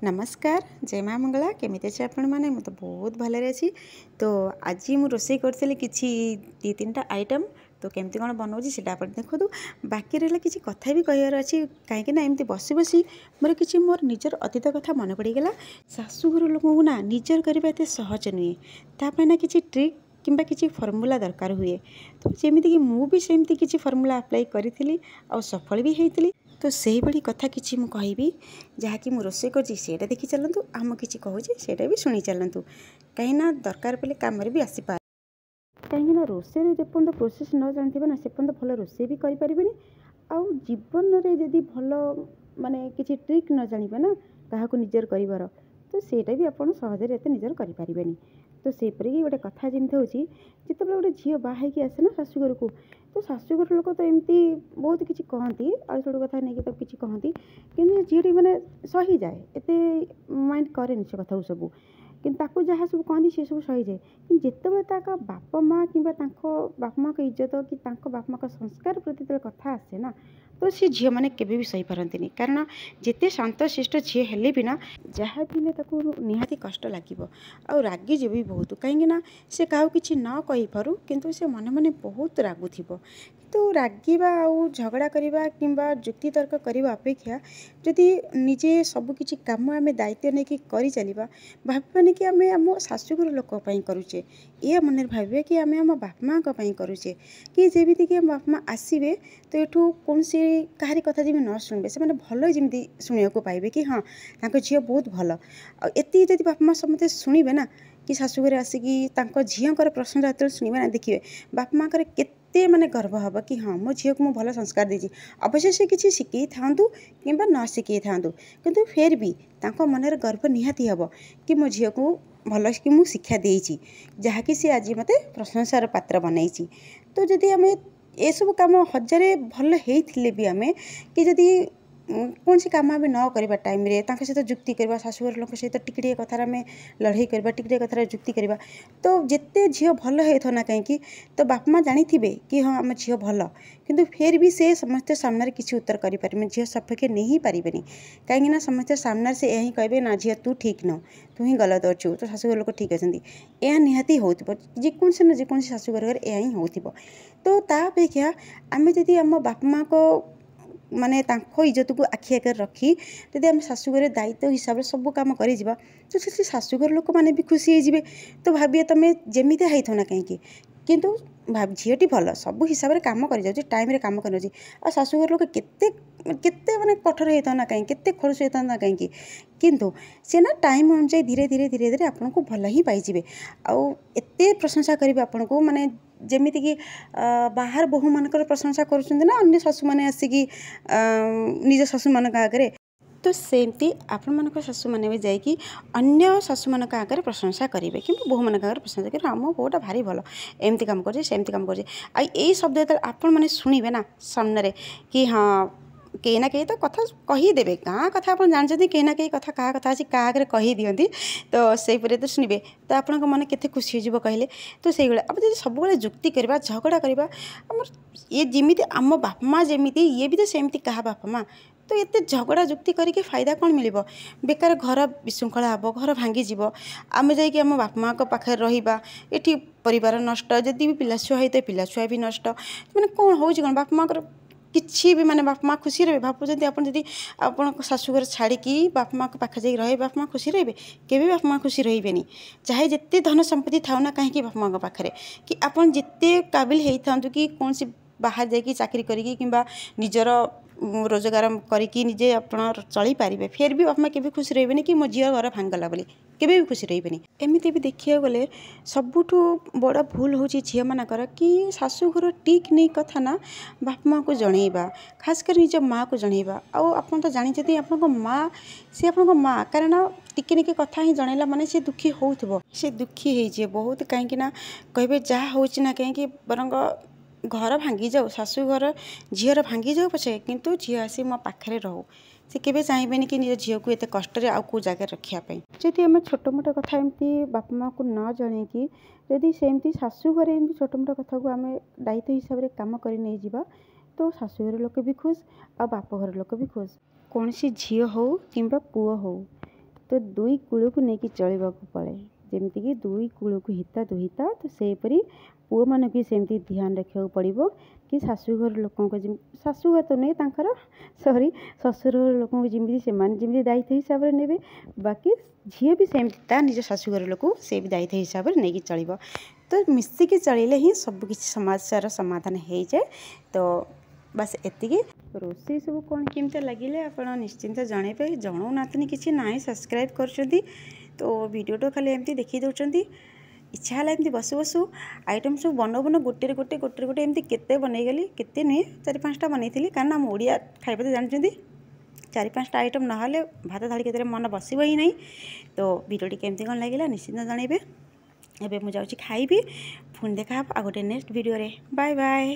नमस्कार जय माँ मंगला केमी अच्छे आपण मैंने तो बहुत भलरे अच्छी। तो आज मु रोसे करी कि दी तीन टा आइटम तो केमती कौन बनाऊँ से देखो बाकी रहा कि कथा भी कहर अच्छी कहीं एमती बसी बसी मोर कि मोर निजर अतीत कथा मन पड़गला। शाशुघर लोक ना निजर करवा एत सहज नुहे तापाई ना कि ट्रिक किंबा किसी फर्मूला दरकार हुए। तो जमीक कि भी सेमती किसी फर्मूला अप्लाई करी आ सफल भी होती। तो से भाई कथा कि मुझे जहाँकि मुझे रोसे कर देखी चलतु आम कि कहूँ से भी शुणी चलतु कहीं दरकार पड़े कम भी आसीपार कहीं रोसे जेपर्यंत प्रोसेस न जानते ना से पर्यंत भल रोसे भी करें आउ जीवन में जदि भल माने किसी ट्रिक न जाने ना क्या निजर कर तो सेटा भी आप सहजरे एत निजर करें। तो सेपरिक गोटे कथा जमी हूँ जिते गोटे झील बाहर आसे ना शाशुघर को तो शाशुघर लोक तो एमती बहुत किसी कहती आड़ चड़ कथा नहीं तो किसी कहती कि झीलटी मैंने सही जाए एत माइंड कैनि से कथा सबू कि जहाँ सब कहती सी सब सही जाए कि जिते बापा माँ कि बापा माँ को इज्जत कि बापा माँ संस्कार प्रति कथा आसे ना तो सी झील मैंने केवे भी सही पारती कारण जिते शांत शिष्ट झील हेले भी ना जहाँ भी निहाती कष्ट लगे आ रागी जे भी बहुत कहीं से क्या किसी न कही पारू किंतु से मन मन बहुत रागुव तो रागिबा आउ झगड़ा करवा किंबा जुक्ति तर्क करने अपेक्षा जदि निजे सबकि कम आम दायित्व नहीं कि कर चलवा भावानी कि आम आम शाशुघर लोक करुचे ये मन भावे कि आम आम बापा माँ करुचे कि जमीती कि बापा माँ आसवे तो यू कौन सी कहारी कथा जमी न शुणे से भल जमी शुणा पाइबे कि हाँ झील बहुत भल आती जब बापा माँ समझते शुणे ना कि शाशुघर आसिकी झीर प्रशंसा जो शुणे ना देखिए बापा माँ केते माने गर्व हम कि हाँ मो झील को भल संस्कार देती अवश्य से किसी शिखई था कि न शिखई था किंतु फिर भी मन गर्व निहाती हम कि मो झील को भल कि मु शिक्षा देती जहाँकि सी आज मत प्रशंसार पात्र बनई। तो जदि आम ये सब कम हजारे भल होते भी आम कि जदि कौन सी कम आम न करवा टाइम सहित जुक्ति करवा शाशुघर लोक सहित टिके कथार आम लड़ाई करवा टिके कथार जुक्ति करवा तो जिते झील भल हो ना कहीं तो बापा माँ जानी थे कि हाँ आम झील भल किंतु फिर भी से समस्त सामने किसी उत्तर करें झील सपक्ष नहीं पारे कहीं समस्त सामने से यही कहे ना झील तू ठीक न तू ही गलत अच्छु तो शाशुघर लोक ठीक अच्छा यह निहाती होकोसी ना जेकोसी शाशुघर घर यह ही हो तो तापेक्षा आम जदि आम बापा माँ को माने इज्जत को आखि आगे रखी जदि आम शाशुघर दायित्व हिसाब से सब कम कर तो से शाशुघर लोक मैंने भी खुशी हो तो भाविए तुम जमी होता ना कहीं किंतु झीलटी भल सब हिसाब से कम कर टाइम कम कर शाशुघर लोक केते माने कठोर होता ना कहीं केते खड़ुश होता ना कहीं किंतु से ना टाइम अनुसार धीरे धीरे धीरे धीरे आपन को भल ही पाइबे आउ एते प्रशंसा करेंगे आपन को माने जमीती कि बाहर बोहू मानकर प्रशंसा करुँच ना अन्य शाशु मैंने आसिकी निज शाशु मान आगे तो सेमती आपण मान शाशु मैंने भी जाकि अन्य शाशु मान आगे प्रशंसा करेंगे कि बोहू मान आगे प्रशंसा करेंगे आम बोटा भारी भल एमती कम करमती कम कर शब्द जो आपण मैंने शुणे ना सामने कि हाँ कहीं ना कहीं तो कथा कहीदेवे गाँ कथा आप जानते कहीं ना कहीं कथा क्या कथा अच्छी क्या आगे कही दिखती तो से तो शुणे तो आपण मन के खुशी हो कहले तो से अब जब सब जुक्ति करवा झगड़ा करवा ये जमी आम बापा माँ जमी ये भी तो सेमती क्या बापा माँ तो ये झगड़ा जुक्ति करके फायदा कौन मिल बेकार घर विशृंखला हम घर भांगी आम जा बापा माँ पाखे रहा ये परिवार नष्ट जदि भी पिला छुआ होता पिला छुआ भी नष्ट मैंने कौन हो बापा माँ किसी भी माने बापा माँ खुशी रहे भावुँच आप आप शाशुघर छाड़ी बापा माँ पाखे जा रहे बापा माँ खुशी रे केवे बापा माँ खुशी रही चाहे जिते धन संपत्ति था ना कहीं बापा माँ पाखे कि आप जिते काबिल होता कि कौन सी बाहर जाकि चाकरी करी कि निजर रोजगार करके निजे आप चली पारे फिर भी बापा माँ के खुशी रही कि मो झील घर भांगला बोली केवे भी खुशी रही एमती भी देखा गले सबुठ बड़ भूल हूँ झील मानकर कि शाशुघर टिक नहीं कथा ना बापा माँ को जनइबा खासकर निज माँ को जनइबा आप तो जानते आप माँ सी आप माँ कारण टिके निके कथा ही जनइला माने से दुखी हो से दुखी हो बहुत कहीं कहे जहाँ हो कहीं बरंग घर भांगी जाऊ शाशुघर झीर भांगी जाऊ पछे किंतु झी आसी मो पाखे रहू से केवे चाहिए कि निज झील को एत कष्ट आउ कौ जगह रखापी जदि आम छोट मोट कथा एमती बापा माँ को न जन कि जदि सेमती शाशुघर एमती छोट मोट कथा को आम दायित्व हिसाब से कम कर नहीं जावा तो शाशुघर लोक भी खुश आ बाप घर लोक भी खुश कौन सी झील हो कि पुओ हो तो दुई कूल को लेकिन चलवाक पड़े जमीक दुई कूल को हिता दुहिता तो सेपरी पुओ मान भी सेमती ध्यान रखा पड़ो कि शाशुघर लोक शाशुघर तो नहीं तांकर सॉरी शशुर लोक जमी से दायित्व हिसाब से ने बाकी झील भी सेमती निज शाशुघर लोक से भी दायित्व हिसाब से नहीं चलो तो मिसिकी चलिए ही सबकि समस्यार समाधान हो जाए। तो बस एतिकी रोषे सब कौन केमती लगिले आप निश्चिंत जनइबे जनाऊ नातनी किसी ना सब्सक्राइब कर तो वीडियो तो खाली एमती देखी दौरान इच्छा है एमती बसु बसु आइटम सब बनो बनो गोटे गोटे गोटे गोटे एमती केते बनईगली केते नुहे 4-5टा बनई कारण आम ओडिया खाଇବା तो जानते 4-5टा आइटम ना भात थाली के मन बस ही नहीं। तो वीडियो केमती कौन लगे निश्चिंत जनइबे एबे मुझे खाइबी पुणी देखा आ गोटे नेक्स्ट वीडियो रे बाय बाय।